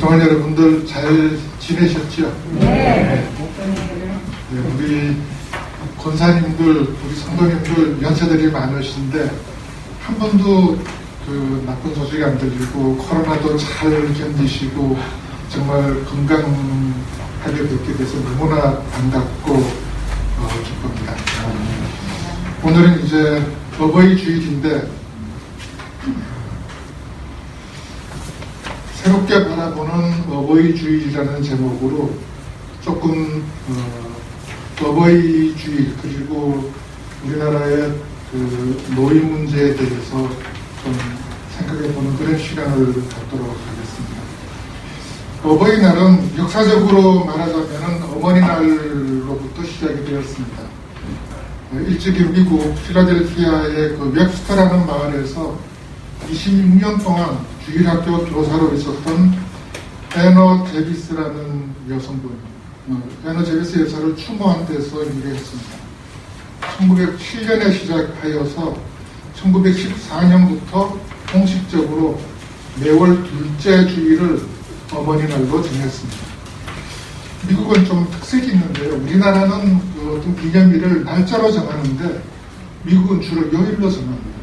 그동안 여러분들 잘 지내셨죠? 네. 네, 우리 권사님들, 우리 성도님들 연세들이 많으신데 한 번도 그 나쁜 소식이 안 들리고 코로나도 잘 견디시고 정말 건강하게 뵙게 돼서 너무나 반갑고 기쁩니다. 오늘은 이제 어버이 주일인데 새롭게 바라보는 어버이 주일이라는 제목으로 조금 어버이 주일 그리고 우리나라의 그 노인 문제에 대해서 좀 생각해보는 그런 시간을 갖도록 하겠습니다. 어버이날은 역사적으로 말하자면 어머니날로부터 시작이 되었습니다. 일찍이 미국 필라델피아의 그 웹스터라는 마을에서 26년 동안 주일학교 교사로 있었던 애너 제비스라는 여성분, 애너 제비스 여사를 추모한 데서 일했습니다. 1907년에 시작하여서 1914년부터 공식적으로 매월 둘째 주일을 어머니날로 정했습니다. 미국은 좀 특색이 있는데요. 우리나라는 그 어떤 기념일을 날짜로 정하는데 미국은 주로 요일로 정합니다.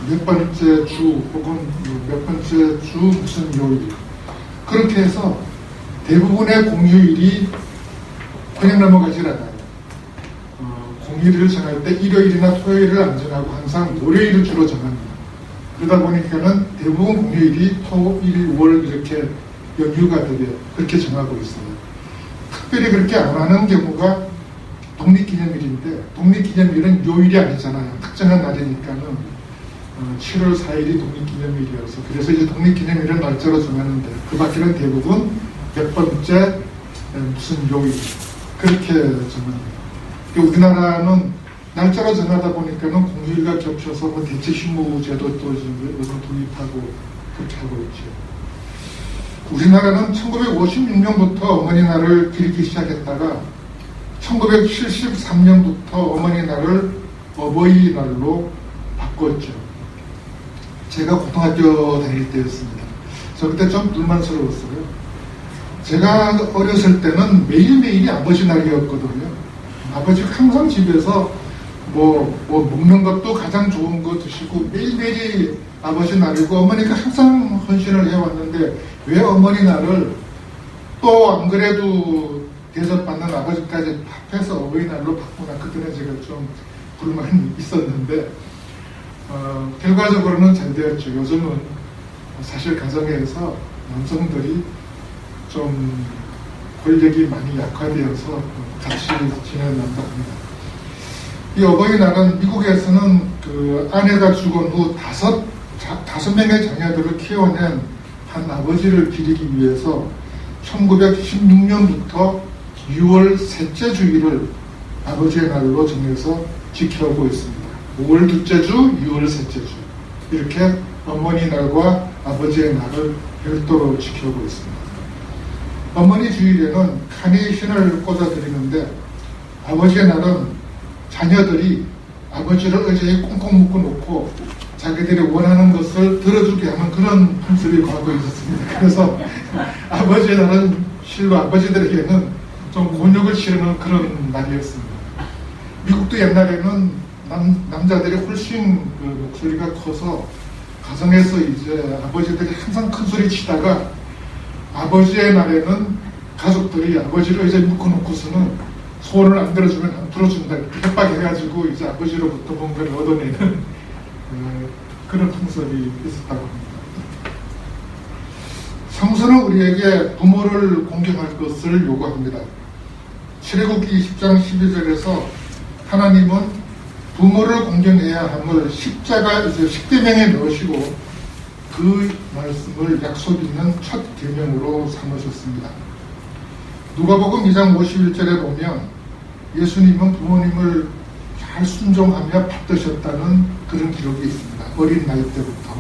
몇 번째 주 혹은 몇 번째 주 무슨 요일 그렇게 해서 대부분의 공휴일이 그냥 넘어가질 않아요. 공휴일을 정할 때 일요일이나 토요일을 안 정하고 항상 월요일을 주로 정합니다. 그러다 보니까는 대부분 공휴일이 토, 일, 월 이렇게 연휴가 되게 그렇게 정하고 있어요. 특별히 그렇게 안 하는 경우가 독립기념일인데 독립기념일은 요일이 아니잖아요. 특정한 날이니까는 7월 4일이 독립기념일이어서 그래서 이제 독립기념일은 날짜로 정하는데 그 밖에는 대부분 몇 번째 무슨 요일 그렇게 정합니다. 우리나라는 날짜로 정하다 보니까는 공휴일과 겹쳐서 뭐 대체휴무제도도 요즘 도입하고 그렇게 하고 있죠. 우리나라는 1956년부터 어머니날을 기리기 시작했다가 1973년부터 어머니날을 어버이날로 바꿨죠. 제가 고등학교 다닐 때였습니다. 저 그때 좀 불만스러웠어요. 제가 어렸을 때는 매일매일이 아버지 날이었거든요. 아버지가 항상 집에서 뭐 먹는 것도 가장 좋은 거 드시고 매일매일이 아버지 날이고 어머니가 항상 헌신을 해왔는데 왜 어머니 날을 또 안 그래도 대접받는 아버지까지 합해서 어버이날로 바꾸나 그때는 제가 좀 불만이 있었는데 결과적으로는 잘 되었죠. 요즘은 사실 가정에서 남성들이 좀 권력이 많이 약화되어서 같이 지내는다고 합니다. 이 어버이날은 미국에서는 그 아내가 죽은 후 다섯 명의 자녀들을 키워낸 한 아버지를 기리기 위해서 1916년부터 6월 셋째 주일을 아버지의 날로 정해서 지켜오고 있습니다. 5월 둘째 주, 6월 셋째 주 이렇게 어머니 날과 아버지의 날을 별도로 지켜오고 있습니다. 어머니 주일에는 카네이션을 꽂아드리는데 아버지의 날은 자녀들이 아버지를 의자에 꽁꽁 묶어놓고 자기들이 원하는 것을 들어주게 하는 그런 풍습이 과거에 있었습니다. 그래서 아버지의 날은 실로 아버지들에게는 좀 곤욕을 치르는 그런 날이었습니다. 미국도 옛날에는 남자들이 훨씬 그 목소리가 커서 가정에서 이제 아버지들이 항상 큰 소리 치다가 아버지의 날에는 가족들이 아버지를 의자에 묶어놓고서는 소원을 안 들어주면 안 들어준다 이렇게 협박해가지고 이제 아버지로부터 뭔가를 얻어내는 그런 풍습이 있었다고 합니다. 성서는 우리에게 부모를 공경할 것을 요구합니다. 출애굽기 10장 12절에서 하나님은 부모를 공경해야 함을 십계명에 넣으시고 그 말씀을 약속 있는 첫 계명으로 삼으셨습니다. 누가복음 2장 51절에 보면 예수님은 부모님을 잘 순종하며 받드셨다는 그런 기록이 있습니다. 어린 나이 때부터.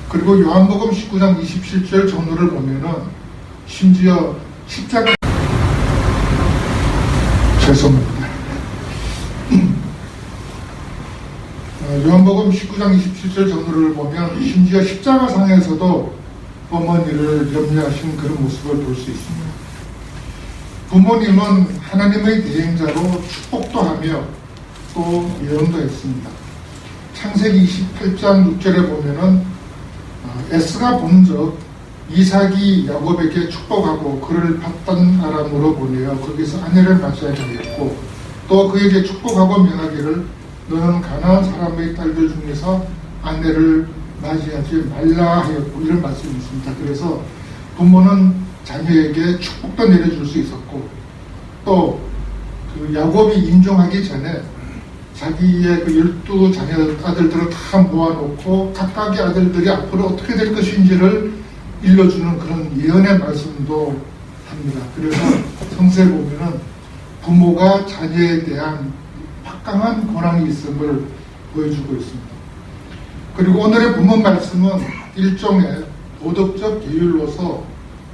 그리고 요한복음 19장 27절 전후를 보면은 심지어 십자가 죄송합니다. 요한복음 19장 27절 전후를 보면 심지어 십자가상에서도 어머니를 염려하신 그런 모습을 볼 수 있습니다. 부모님은 하나님의 대행자로 축복도 하며 또 예언도 했습니다. 창세기 28장 6절에 보면은 에스가 본적 이삭이 야곱에게 축복하고 그를 받던 아람으로 보내어 거기서 아내를 맞이하게 하였고 또 그에게 축복하고 명하기를 너는 가나안 사람의 딸들 중에서 아내를 맞이하지 말라 하였고 이런 말씀이 있습니다. 그래서 부모는 자녀에게 축복도 내려줄 수 있었고 또 그 야곱이 임종하기 전에 자기의 그 12자녀 아들들을 다 모아놓고 각각의 아들들이 앞으로 어떻게 될 것인지를 일러주는 그런 예언의 말씀도 합니다. 그래서 성서에 보면은 부모가 자녀에 대한 막강한 권한이 있음을 보여주고 있습니다. 그리고 오늘의 본문 말씀은 일종의 도덕적 계율로서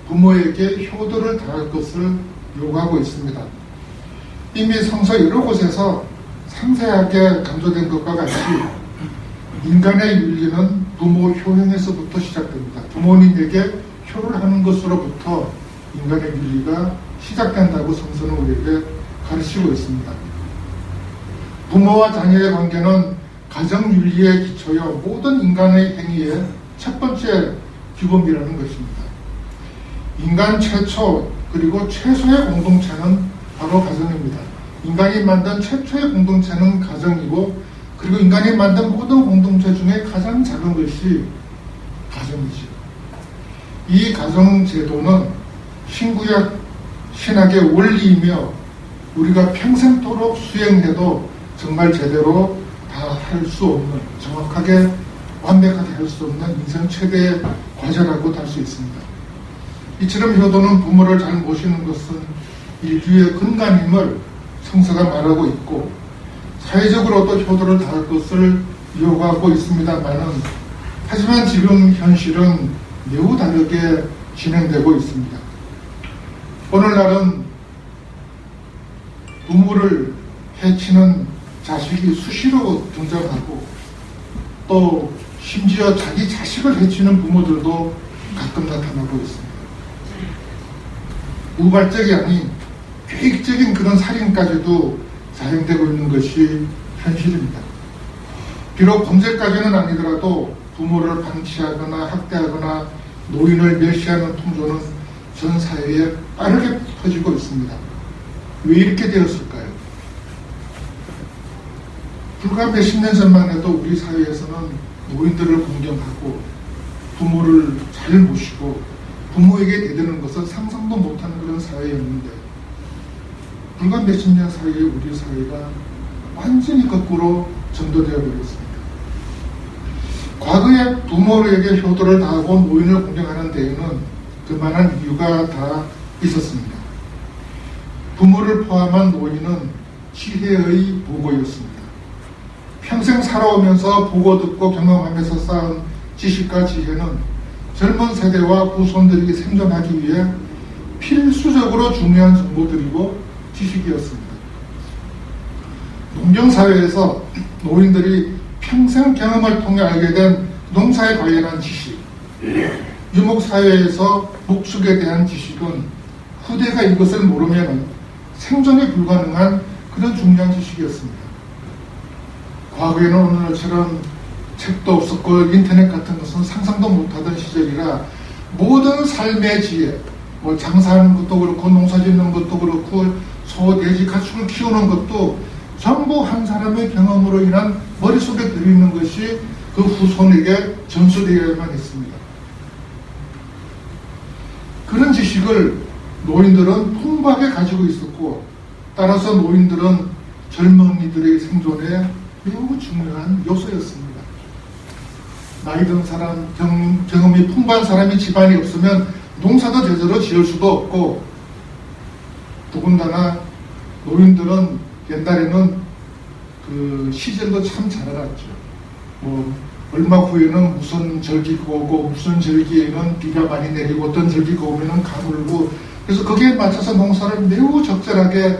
부모에게 효도를 다할 것을 요구하고 있습니다. 이미 성서 여러 곳에서 상세하게 강조된 것과 같이 인간의 윤리는 부모 효행에서부터 시작됩니다. 부모님에게 효를 하는 것으로부터 인간의 윤리가 시작된다고 성서는 우리에게 가르치고 있습니다. 부모와 자녀의 관계는 가정윤리에 기초여 모든 인간의 행위의 첫 번째 규범이라는 것입니다. 인간 최초 그리고 최소의 공동체는 바로 가정입니다. 인간이 만든 최초의 공동체는 가정이고 그리고 인간이 만든 모든 공동체 중에 가장 작은 것이 가정이지요. 이 가정제도는 신구약 신학의 원리이며 우리가 평생토록 수행해도 정말 제대로 다 할 수 없는, 정확하게 완벽하게 할 수 없는 인생 최대의 과제라고도 할 수 있습니다. 이처럼 효도는 부모를 잘 모시는 것은 인류의 근간임을 성서가 말하고 있고 사회적으로도 효도를 다할 것을 요구하고 있습니다만은 하지만 지금 현실은 매우 다르게 진행되고 있습니다. 오늘날은 부모를 해치는 자식이 수시로 등장하고 또 심지어 자기 자식을 해치는 부모들도 가끔 나타나고 있습니다. 우발적이 아닌 계획적인 그런 살인까지도 사용되고 있는 것이 현실입니다. 비록 범죄까지는 아니더라도 부모를 방치하거나 학대하거나 노인을 멸시하는 풍조는 전 사회에 빠르게 퍼지고 있습니다. 왜 이렇게 되었을까요? 불과 몇십 년 전만 해도 우리 사회에서는 노인들을 공경하고 부모를 잘 모시고 부모에게 대드는 것은 상상도 못하는 그런 사회였는데 불과 몇십 년 사이에 우리 사회가 완전히 거꾸로 전도되어 버렸습니다. 과거에 부모에게 효도를 다하고 노인을 공경하는 데에는 그만한 이유가 다 있었습니다. 부모를 포함한 노인은 지혜의 보고였습니다. 평생 살아오면서 보고 듣고 경험하면서 쌓은 지식과 지혜는 젊은 세대와 후손들이 생존하기 위해 필수적으로 중요한 정보들이고 지식이었습니다. 농경사회에서 노인들이 평생 경험을 통해 알게 된 농사에 관련한 지식, 유목사회에서 목축에 대한 지식은 후대가 이것을 모르면 생존이 불가능한 그런 중요한 지식이었습니다. 과거에는 오늘처럼 책도 없었고 인터넷 같은 것은 상상도 못하던 시절이라 모든 삶의 지혜, 뭐 장사하는 것도 그렇고 농사짓는 것도 그렇고 소, 돼지, 가축을 키우는 것도 전부 한 사람의 경험으로 인한 머릿속에 들어있는 것이 그 후손에게 전수되어야만 했습니다. 그런 지식을 노인들은 풍부하게 가지고 있었고 따라서 노인들은 젊은이들의 생존에 매우 중요한 요소였습니다. 나이 든 사람, 경험이 풍부한 사람이 집안이 없으면 농사도 제대로 지을 수도 없고 더군다나 노인들은 옛날에는 그 시절도 참 잘 알았죠. 뭐 얼마 후에는 무슨 절기가 오고 무슨 절기에는 비가 많이 내리고 어떤 절기가 오면은 가물고 그래서 거기에 맞춰서 농사를 매우 적절하게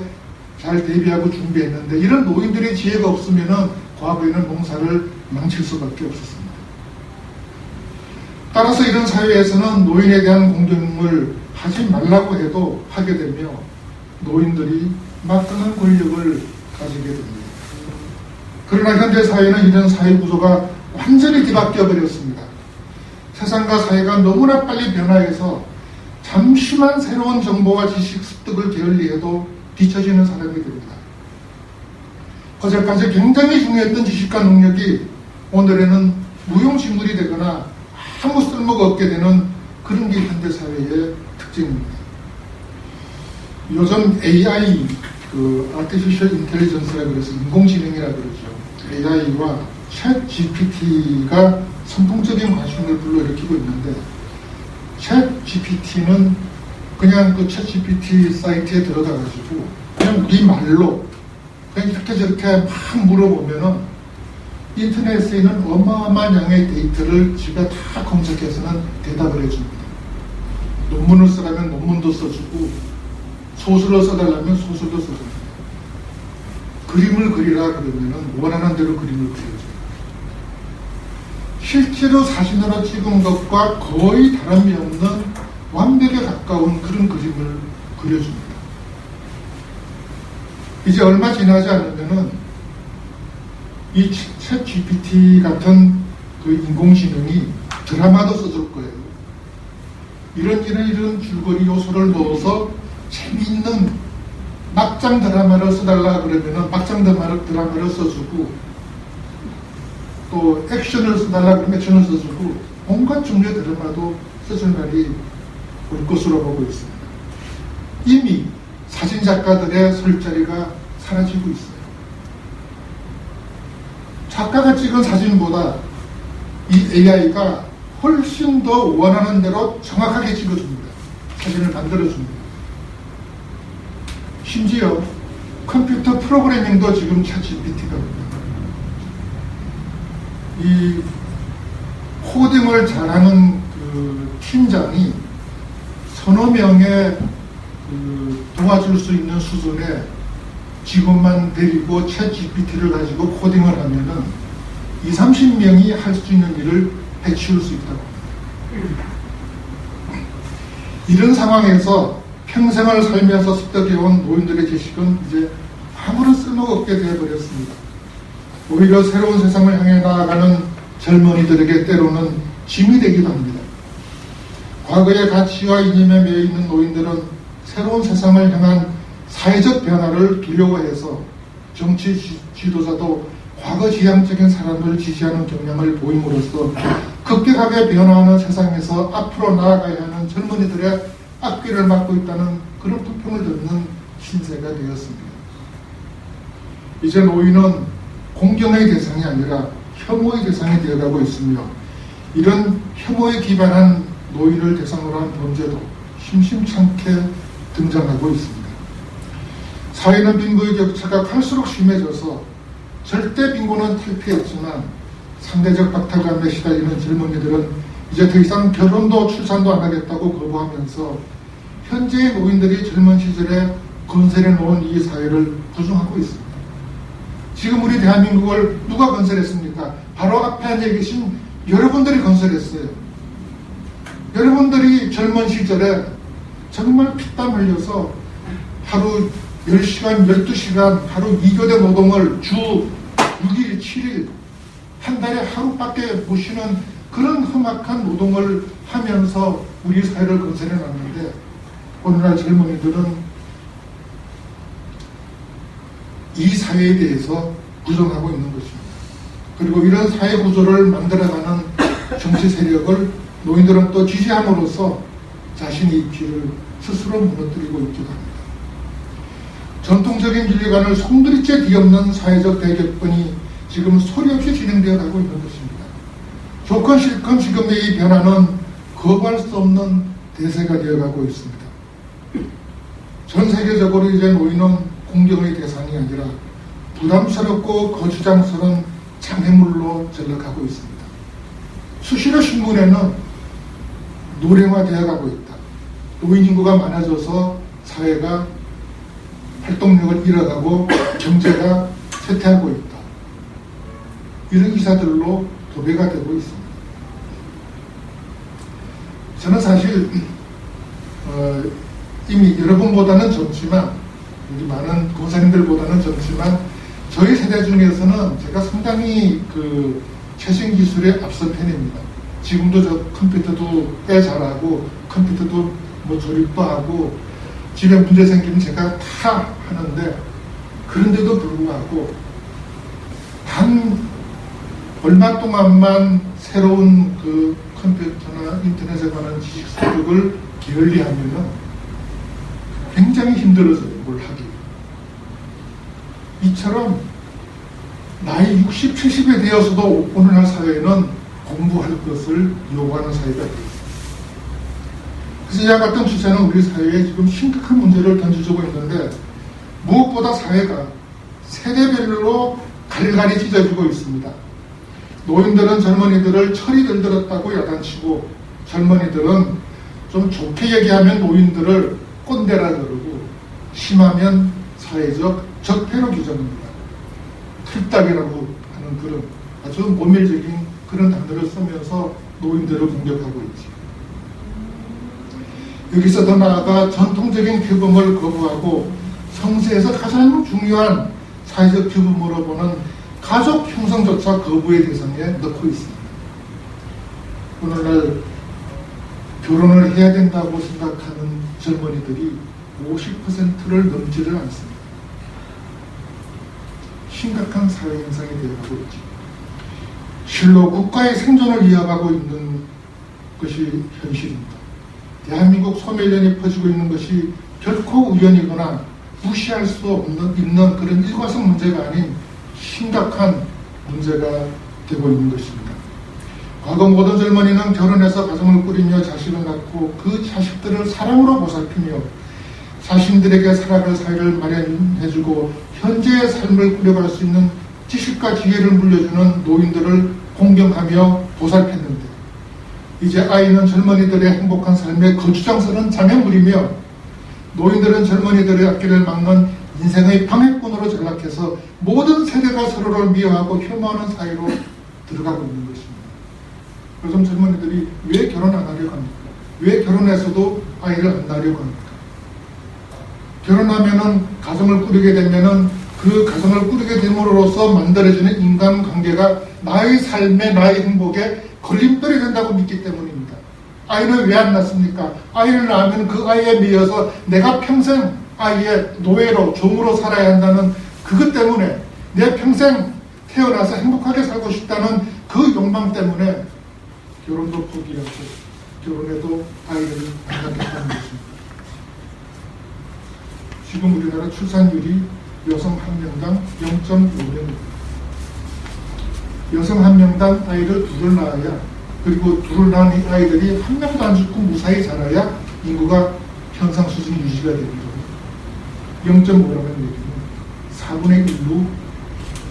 잘 대비하고 준비했는데 이런 노인들의 지혜가 없으면은 과거에는 농사를 망칠 수밖에 없었습니다. 따라서 이런 사회에서는 노인에 대한 공경을 하지 말라고 해도 하게 되며 노인들이 막강한 권력을 가지게 됩니다. 그러나 현대 사회는 이런 사회 구조가 완전히 뒤바뀌어 버렸습니다. 세상과 사회가 너무나 빨리 변화해서 잠시만 새로운 정보와 지식 습득을 게을리해도 뒤처지는 사람이 됩니다. 어제까지 굉장히 중요했던 지식과 능력이 오늘에는 무용지물이 되거나 아무 쓸모가 없게 되는 그런 게 현대사회의 특징입니다. 요즘 AI, Artificial Intelligence라고 해서 인공지능이라고 그러죠. AI와 챗 GPT가 선풍적인 관심을 불러일으키고 있는데, 챗 GPT는 그냥 그 챗 GPT 사이트에 들어가가지고 그냥 우리 말로 그냥 이렇게 저렇게 막 물어보면은 인터넷에 있는 어마어마한 양의 데이터를 지가 다 검색해서는 대답을 해줍니다. 논문을 쓰라면 논문도 써주고 소설을 써달라면 소설도 써줍니다. 그림을 그리라 그러면은 원하는 대로 그림을 그려줘요. 실제로 사진으로 찍은 것과 거의 다름이 없는 완벽에 가까운 그런 그림을 그려줍니다. 이제 얼마 지나지 않으면은 이 챗 GPT 같은 그 인공지능이 드라마도 써줄 거예요. 이런 줄거리 요소를 넣어서 재미있는 막장 드라마를 써달라 그러면은 막장 드라마를 써주고, 또 액션을 써달라 그러면 액션을 써주고, 온갖 종류의 드라마도 써줄 날이 올 것으로 보고 있습니다. 이미 사진작가들의 설 자리가 사라지고 있어요. 작가가 찍은 사진보다 이 AI가 훨씬 더 원하는 대로 정확하게 찍어줍니다. 사진을 만들어줍니다. 심지어 컴퓨터 프로그래밍도 지금 챗 GPT가 합니다. 이 코딩을 잘하는 그 팀장이 서너 명의 도와줄 수 있는 수준의 직원만 데리고 챗 GPT를 가지고 코딩을 하면은 20-30명이 할 수 있는 일을 해치울 수 있다고 합니다. 이런 상황에서 평생을 살면서 습득해온 노인들의 지식은 이제 아무런 쓸모가 없게 되어버렸습니다. 오히려 새로운 세상을 향해 나아가는 젊은이들에게 때로는 짐이 되기도 합니다. 과거의 가치와 이념에 매여 있는 노인들은 새로운 세상을 향한 사회적 변화를 두려워해서 정치 지도자도 과거 지향적인 사람을 지지하는 경향을 보임으로써 급격하게 변화하는 세상에서 앞으로 나아가야 하는 젊은이들의 앞길을 막고 있다는 그런 불평을 듣는 신세가 되었습니다. 이제 노인은 공경의 대상이 아니라 혐오의 대상이 되어가고 있으며, 이런 혐오에 기반한 노인을 대상으로 한 범죄도 심심찮게 등장하고 있습니다. 사회는 빈부의 격차가 갈수록 심해져서 절대 빈곤은 탈피했지만 상대적 박탈감에 시달리는 젊은이들은 이제 더 이상 결혼도 출산도 안 하겠다고 거부하면서 현재의 노인들이 젊은 시절에 건설해 놓은 이 사회를 부정하고 있습니다. 지금 우리 대한민국을 누가 건설했습니까? 바로 앞에 앉아 계신 여러분들이 건설했어요. 여러분들이 젊은 시절에 정말 피땀 흘려서 하루 10시간, 12시간, 하루 2교대 노동을 주 6일, 7일, 한 달에 하루밖에 못 쉬는 그런 험악한 노동을 하면서 우리 사회를 건설해 놨는데, 오늘날 젊은이들은 이 사회에 대해서 부정하고 있는 것입니다. 그리고 이런 사회 구조를 만들어가는 정치 세력을 노인들은 또 지지함으로써 자신의 입지를 스스로 무너뜨리고 있기도 합니다. 전통적인 윤리관을 송두리째 뒤엎는 사회적 대격변이 지금 소리 없이 진행되어 가고 있는 것입니다. 좋건 싫건 지금의 이 변화는 거부할 수 없는 대세가 되어가고 있습니다. 전 세계적으로 이제 노인은 공경의 대상이 아니라 부담스럽고 거추장스러운 장애물로 전락하고 있습니다. 수시로 신문에는 노령화되어 가고 있다. 노인 인구가 많아져서 사회가 활동력을 잃어가고 경제가 쇠퇴하고 있다. 이런 기사들로 도배가 되고 있습니다. 저는 사실 이미 여러분보다는 젊지만, 우리 많은 권사님들보다는 젊지만, 저희 세대 중에서는 제가 상당히 그 최신 기술에 앞선 편입니다. 지금도 저 컴퓨터도 꽤 잘하고, 컴퓨터도 뭐 조립도 하고, 집에 문제 생기면 제가 다 하는데, 그런데도 불구하고 단 얼마 동안만 새로운 그 컴퓨터나 인터넷에 관한 지식 습득을 게을리하면은 굉장히 힘들어져요, 뭘 하기. 이처럼 나이 60, 70에 되어서도 오늘날 사회는 공부할 것을 요구하는 사회가 되어 있습니다. 그래서 이와 같은 추세는 우리 사회에 지금 심각한 문제를 던져주고 있는데, 무엇보다 사회가 세대별로 갈갈이 찢어지고 있습니다. 노인들은 젊은이들을 철이 들들었다고 야단치고, 젊은이들은 좀 좋게 얘기하면 노인들을 꼰대라 그러고, 심하면 사회적 적폐로 규정합니다. 틀딱이라고 하는 그런 아주 모멸적인 그런 단어를 쓰면서 노인들을 공격하고 있지. 여기서 더 나아가 전통적인 규범을 거부하고 성세에서 가장 중요한 사회적 규범으로 보는 가족 형성조차 거부의 대상에 넣고 있습니다. 오늘날 결혼을 해야 된다고 생각하는 젊은이들이 50%를 넘지를 않습니다. 심각한 사회 현상이 되어가고 있죠. 실로 국가의 생존을 이어가고 있는 것이 현실입니다. 대한민국 소멸련이 퍼지고 있는 것이 결코 우연이거나 무시할 수 있는 그런 일과성 문제가 아닌 심각한 문제가 되고 있는 것입니다. 과거 모든 젊은이는 결혼해서 가정을 꾸리며 자식을 낳고 그 자식들을 사랑으로 보살피며 자신들에게 살아갈 사회를 마련해주고 현재의 삶을 꾸려갈 수 있는 지식과 지혜를 물려주는 노인들을 공경하며 보살폈는데, 이제 아이는 젊은이들의 행복한 삶의 거주장선은 장애물이며 노인들은 젊은이들의 앞길을 막는 인생의 방해꾼으로 전락해서 모든 세대가 서로를 미워하고 혐오하는 사이로 들어가고 있는 것입니다. 요즘 젊은이들이 왜 결혼 안 하려고 합니까? 왜 결혼해서도 아이를 안 낳으려고 합니까? 결혼하면은 가정을 꾸리게 되면은 그 가정을 꾸리게 됨으로써 만들어지는 인간관계가 나의 삶에, 나의 행복에 걸림돌이 된다고 믿기 때문입니다. 아이를 왜 안 낳습니까? 아이를 낳으면 그 아이에 미어서 내가 평생 아이의 노예로, 종으로 살아야 한다는 그것 때문에, 내 평생 태어나서 행복하게 살고 싶다는 그 욕망 때문에 결혼도 포기하고 결혼해도 아이를 안 낳겠다는 것입니다. 지금 우리나라 출산율이 여성 한 명당 0.5명입니다. 여성 한 명당 아이를 둘을 낳아야, 그리고 둘을 낳은 이 아이들이 한 명도 안 죽고 무사히 자라야 인구가 현상 수준 유지가 됩니다. 0.5라는 얘기는 4분의 1로,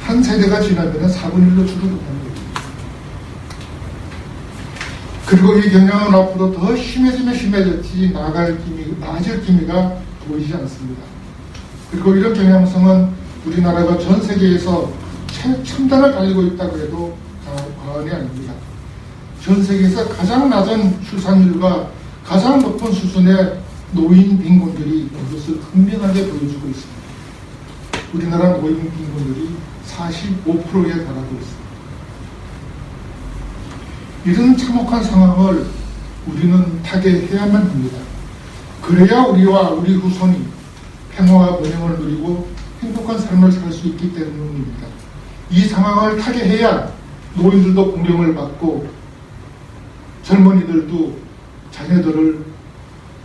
한 세대가 지나면 4분의 1로 줄어든다는 얘기입니다. 그리고 이 경향은 앞으로 더 심해지면 심해졌지 나아질 기미가 보이지 않습니다. 그리고 이런 경향성은 우리나라가 전 세계에서 최첨단을 달리고 있다고 해도 과언이 아닙니다. 전 세계에서 가장 낮은 출산율과 가장 높은 수준의 노인 빈곤율이 이것을 분명하게 보여주고 있습니다. 우리나라 노인 빈곤율이 45%에 달하고 있습니다. 이런 참혹한 상황을 우리는 타개해야만 합니다. 그래야 우리와 우리 후손이 평화와 번영을 누리고 행복한 삶을 살 수 있기 때문입니다. 이 상황을 타개해야 노인들도 공경을 받고 젊은이들도 자녀들을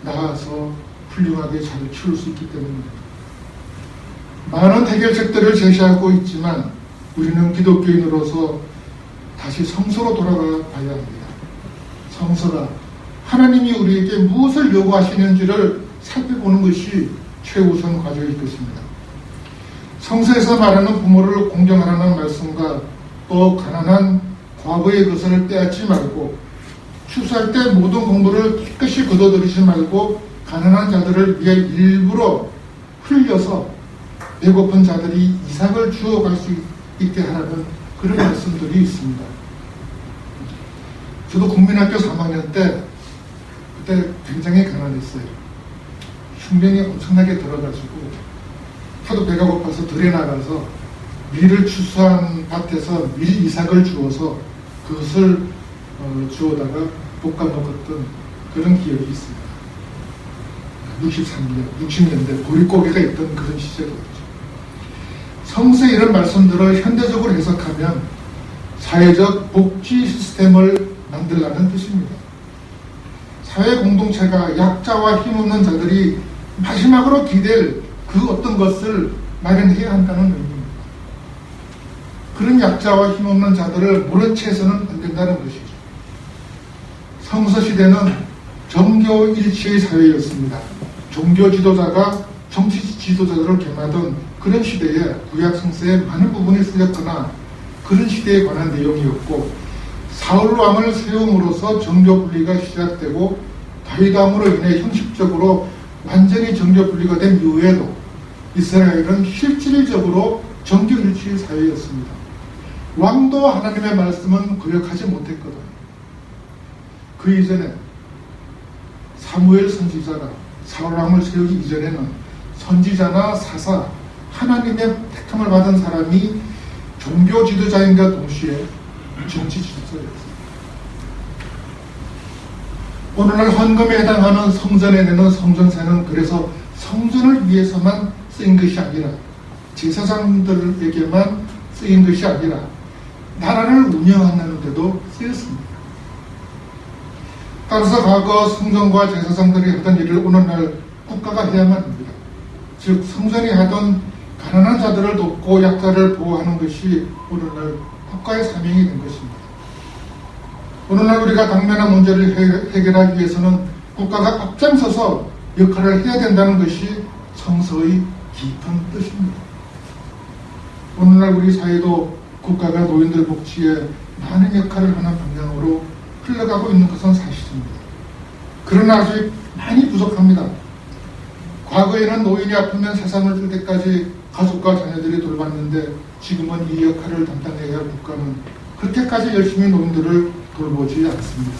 낳아서 훌륭하게 잘 키울 수 있기 때문입니다. 많은 해결책들을 제시하고 있지만 우리는 기독교인으로서 다시 성서로 돌아가 봐야 합니다. 성서가 하나님이 우리에게 무엇을 요구하시는지를 살펴보는 것이 최우선 과제일 것입니다. 성서에서 말하는 부모를 공경하라는 말씀과 또 가난한 과부의 것을 빼앗지 말고 추수할 때 모든 공부를 깨끗이 거둬들이지 말고 가난한 자들을 위해 일부러 흘려서 배고픈 자들이 이삭을 주워갈 수 있게 하라는 그런 말씀들이 있습니다. 저도 국민학교 3학년 때 그때 굉장히 가난했어요. 흉년이 엄청나게 들어가지고 하도 배가 고파서 들에 나가서 밀을 추수한 밭에서 밀 이삭을 주워서 그것을 주워다가 볶아 먹었던 그런 기억이 있습니다. 63년, 60년대 보릿고개가 있던 그런 시절이었죠. 성서의 이런 말씀들을 현대적으로 해석하면 사회적 복지 시스템을 만들라는 뜻입니다. 사회 공동체가 약자와 힘없는 자들이 마지막으로 기댈 그 어떤 것을 마련해야 한다는 의미입니다. 그런 약자와 힘없는 자들을 모른 채 해서는 안 된다는 것이죠. 성서 시대는 정교일치의 사회였습니다. 종교 지도자가 정치 지도자들을 겸하던 그런 시대에 구약 성서의 많은 부분이 쓰였거나 그런 시대에 관한 내용이었고, 사울 왕을 세움으로써 정교 분리가 시작되고 다윗 왕으로 인해 형식적으로 완전히 정교 분리가 된 이후에도 이스라엘은 실질적으로 정교일치의 사회였습니다. 왕도 하나님의 말씀은 거역하지 못했거든요. 그 이전에 사무엘 선지자가 사울 왕을 세우기 이전에는 선지자나 사사, 하나님의 택함을 받은 사람이 종교 지도자인과 동시에 정치 지도자였습니다. 오늘날 헌금에 해당하는 성전에 내는 성전세는 그래서 성전을 위해서만 쓰인 것이 아니라 제사장들에게만 쓰인 것이 아니라 나라를 운영하는 데도 쓰였습니다. 따라서 과거 성전과 제사장들이 하던 일을 오늘날 국가가 해야만 합니다. 즉 성전이 하던 가난한 자들을 돕고 약자를 보호하는 것이 오늘날 국가의 사명이 된 것입니다. 오늘날 우리가 당면한 문제를 해결하기 위해서는 국가가 앞장서서 역할을 해야 된다는 것이 성서의 깊은 뜻입니다. 오늘날 우리 사회도 국가가 노인들 복지에 많은 역할을 하는 방향으로 흘러가고 있는 것은 사실입니다. 그러나 아직 많이 부족합니다. 과거에는 노인이 아프면 세상을 뜰 때까지 가족과 자녀들이 돌봤는데 지금은 이 역할을 담당해야 할 국가는 그렇게까지 열심히 노인들을 돌보지 않습니다.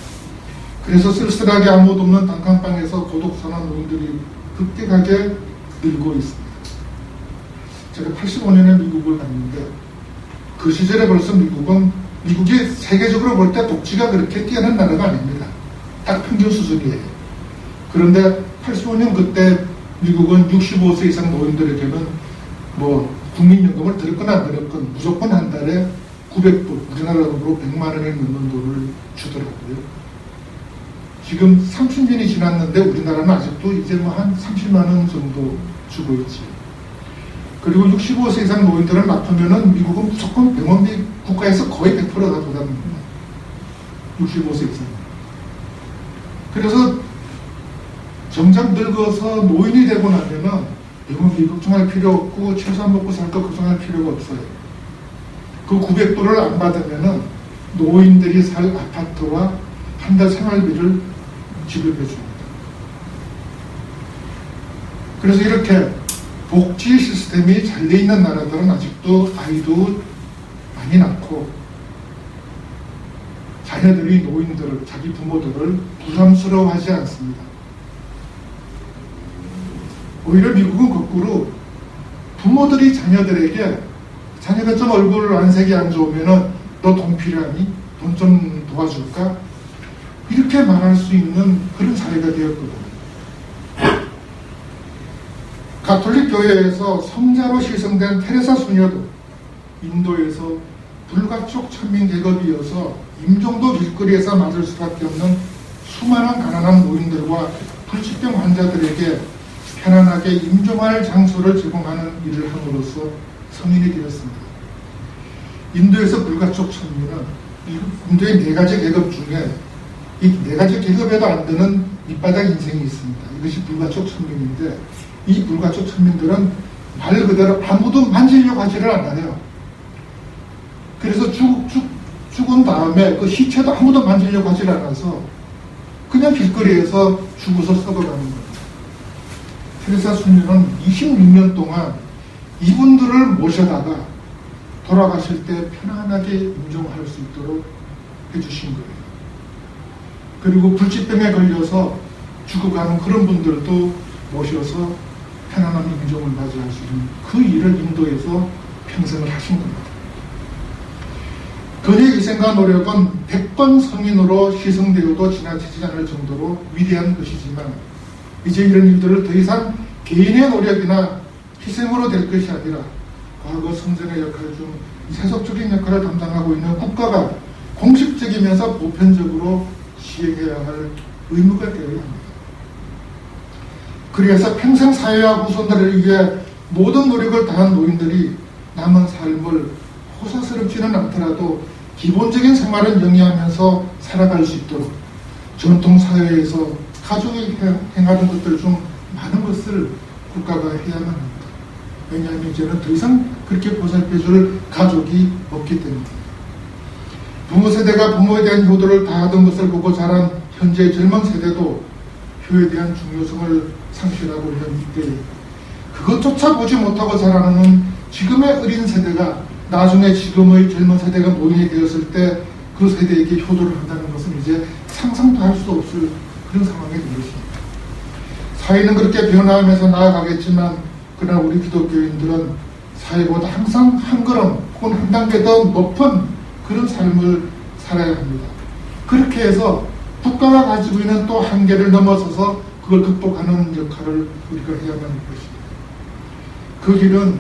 그래서 쓸쓸하게 아무도 없는 단칸방에서 고독사는 노인들이 급격하게 늘고 있습니다. 제가 85년에 미국을 갔는데 그 시절에 벌써 미국이 세계적으로 볼 때 복지가 그렇게 뛰어난 나라가 아닙니다. 딱 평균 수준이에요. 그런데 85년 그때 미국은 65세 이상 노인들에게는 국민연금을 들었건 안 들었건 무조건 한 달에 900불, 우리나라 돈으로 100만 원에 넘는 돈을 주더라고요. 지금 30년이 지났는데 우리나라는 아직도 이제 한 30만 원 정도 주고 있지. 그리고 65세 이상 노인들을 맡으면은 미국은 무조건 병원비 국가에서 거의 100%가 부담입니다. 65세 이상. 그래서 정작 늙어서 노인이 되고 나면은 병원비 걱정할 필요 없고 최소한 먹고 살 거 걱정할 필요가 없어요. 그 900불을 안 받으면은 노인들이 살 아파트와 한 달 생활비를 지급해 줍니다. 그래서 이렇게 복지 시스템이 잘 돼 있는 나라들은 아직도 아이도 많이 낳고 자녀들이 노인들을, 자기 부모들을 부담스러워하지 않습니다. 오히려 미국은 거꾸로 부모들이 자녀들에게 자녀가 좀 얼굴 안색이 안 좋으면은 너 돈 필요하니? 돈 좀 도와줄까? 이렇게 말할 수 있는 그런 사회가 되었거든요. 가톨릭 교회에서 성자로 시성된 테레사 수녀도 인도에서 불가촉 천민 계급이어서 임종도 길거리에서 맞을 수밖에 없는 수많은 가난한 노인들과 불치병 환자들에게 편안하게 임종할 장소를 제공하는 일을 함으로써 성인이 되었습니다. 인도에서 불가촉 천민은 인도의 4가지 계급 중에 이 4가지 계급에도 안 드는 밑바닥 인생이 있습니다. 이것이 불가촉 천민인데 이 불가촉 천민들은 말 그대로 아무도 만지려고 하지를 않아요. 그래서 죽은 다음에 그 시체도 아무도 만지려고 하질 않아서 그냥 길거리에서 죽어서 썩어가는 거예요. 테레사 수녀는 26년 동안 이분들을 모셔다가 돌아가실 때 편안하게 임종할 수 있도록 해주신 거예요. 그리고 불치병에 걸려서 죽어가는 그런 분들도 모셔서 편안한 임종을 맞이할 수 있는 그 일을 인도에서 평생을 하신 겁니다. 그의 희생과 노력은 100번 성인으로 희생되어도 지나치지 않을 정도로 위대한 것이지만 이제 이런 일들을 더 이상 개인의 노력이나 희생으로 될 것이 아니라 과거 성전의 역할 중 세속적인 역할을 담당하고 있는 국가가 공식적이면서 보편적으로 시행해야 할 의무가 되어야 합니다. 그래서 평생 사회와 후손들을 위해 모든 노력을 다한 노인들이 남은 삶을 호사스럽지는 않더라도 기본적인 생활을 영위하면서 살아갈 수 있도록 전통 사회에서 가족이 행하던 것들 중 많은 것을 국가가 해야만 합니다. 왜냐하면 이제는 더 이상 그렇게 보살펴줄 가족이 없기 때문입니다. 부모 세대가 부모에 대한 효도를 다하던 것을 보고 자란 현재 젊은 세대도 효에 대한 중요성을 상실하고 있는 이때에 그것조차 보지 못하고 자라는 지금의 어린 세대가 나중에 지금의 젊은 세대가 노인이 되었을 때 그 세대에게 효도를 한다는 것은 이제 상상도 할 수 없을 그런 상황이 된 것입니다. 사회는 그렇게 변화하면서 나아가겠지만 그러나 우리 기독교인들은 사회보다 항상 한 걸음 혹은 한 단계 더 높은 그런 삶을 살아야 합니다. 그렇게 해서 국가가 가지고 있는 또 한계를 넘어서서 그걸 극복하는 역할을 우리가 해야만 할 것입니다. 그 길은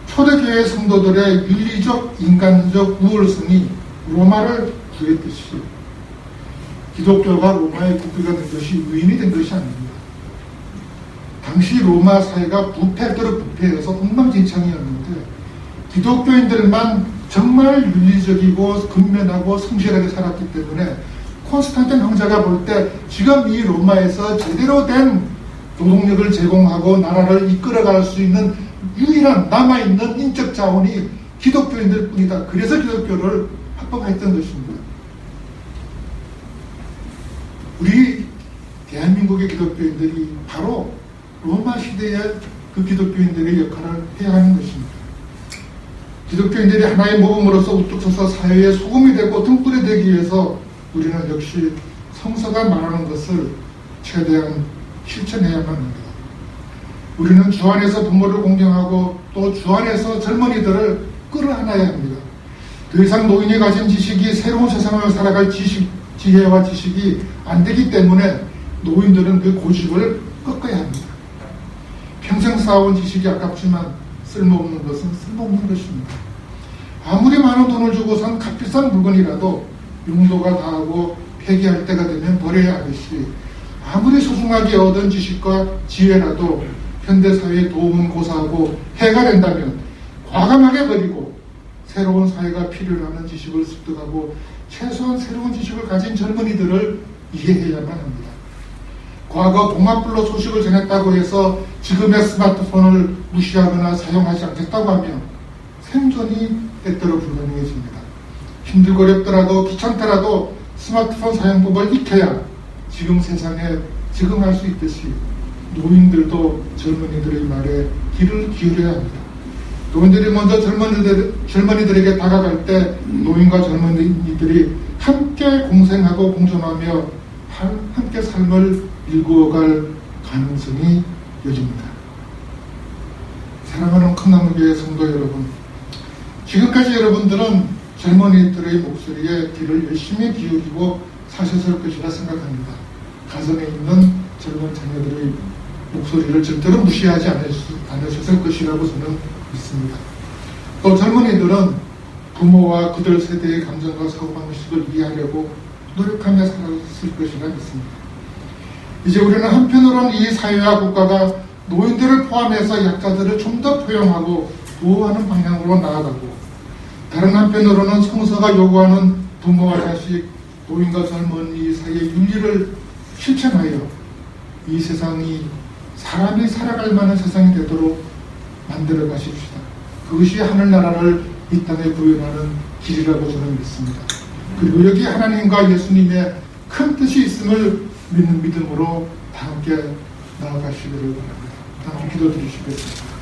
초대교회 성도들의 윤리적, 인간적 우월성이 로마를 구했듯이 기독교가 로마의 국기가 된 것이 위인이 된 것이 아닙니다. 당시 로마 사회가 부패대로 부패해서 엉망진창이었는데 기독교인들만 정말 윤리적이고 근면하고 성실하게 살았기 때문에 콘스탄틴 황제가 볼 때 지금 이 로마에서 제대로 된 노동력을 제공하고 나라를 이끌어갈 수 있는 유일한 남아있는 인적 자원이 기독교인들 뿐이다. 그래서 기독교를 합법화했던 것입니다. 우리 대한민국의 기독교인들이 바로 로마 시대의 그 기독교인들의 역할을 해야 하는 것입니다. 기독교인들이 하나의 모범으로서 우뚝 서서 사회의 소금이 되고 등불이 되기 위해서 우리는 역시 성서가 말하는 것을 최대한 실천해야만 합니다. 우리는 주 안에서 부모를 공경하고 또 주 안에서 젊은이들을 끌어안아야 합니다. 더 이상 노인이 가진 지식이 새로운 세상을 살아갈 지혜와 지식이 안 되기 때문에 노인들은 그 고집을 꺾어야 합니다. 평생 쌓아온 지식이 아깝지만 쓸모없는 것은 쓸모없는 것입니다. 아무리 많은 돈을 주고 산 값비싼 물건이라도 용도가 다하고 폐기할 때가 되면 버려야 하듯이 아무리 소중하게 얻은 지식과 지혜라도 현대사회에 도움은 고사하고 해가 된다면 과감하게 버리고 새로운 사회가 필요로 하는 지식을 습득하고 최소한 새로운 지식을 가진 젊은이들을 이해해야만 합니다. 과거 봉합불로 소식을 전했다고 해서 지금의 스마트폰을 무시하거나 사용하지 않겠다고 하면 생존이 때때로 불가능해집니다. 힘들고 어렵더라도 귀찮더라도 스마트폰 사용법을 익혀야 지금 세상에 적응할 수 있듯이 노인들도 젊은이들의 말에 귀를 기울여야 합니다. 노인들이 먼저 젊은이들에게 다가갈 때 노인과 젊은이들이 함께 공생하고 공존하며 함께 삶을 일구어갈 가능성이 여집니다. 사랑하는 큰나무교회 성도 여러분, 지금까지 여러분들은 젊은이들의 목소리에 귀를 열심히 기울이고 사셨을 것이라 생각합니다. 가정에 있는 젊은 자녀들의 목소리를 절대로 무시하지 않으셨을 것이라고 저는 믿습니다. 또 젊은이들은 부모와 그들 세대의 감정과 사고방식을 이해하려고 노력하며 살았을 것이라 믿습니다. 이제 우리는 한편으로는 이 사회와 국가가 노인들을 포함해서 약자들을 좀 더 포용하고 보호하는 방향으로 나아가고 다른 한편으로는 성서가 요구하는 부모와 자식, 노인과 젊은이 사이의 윤리를 실천하여 이 세상이 사람이 살아갈 만한 세상이 되도록 만들어 가십시다. 그것이 하늘나라를 이 땅에 구현하는 길이라고 저는 믿습니다. 그리고 여기 하나님과 예수님의 큰 뜻이 있음을 믿는 믿음으로 다 함께 나아가시기를 바랍니다. 다 함께 기도드리시겠습니다.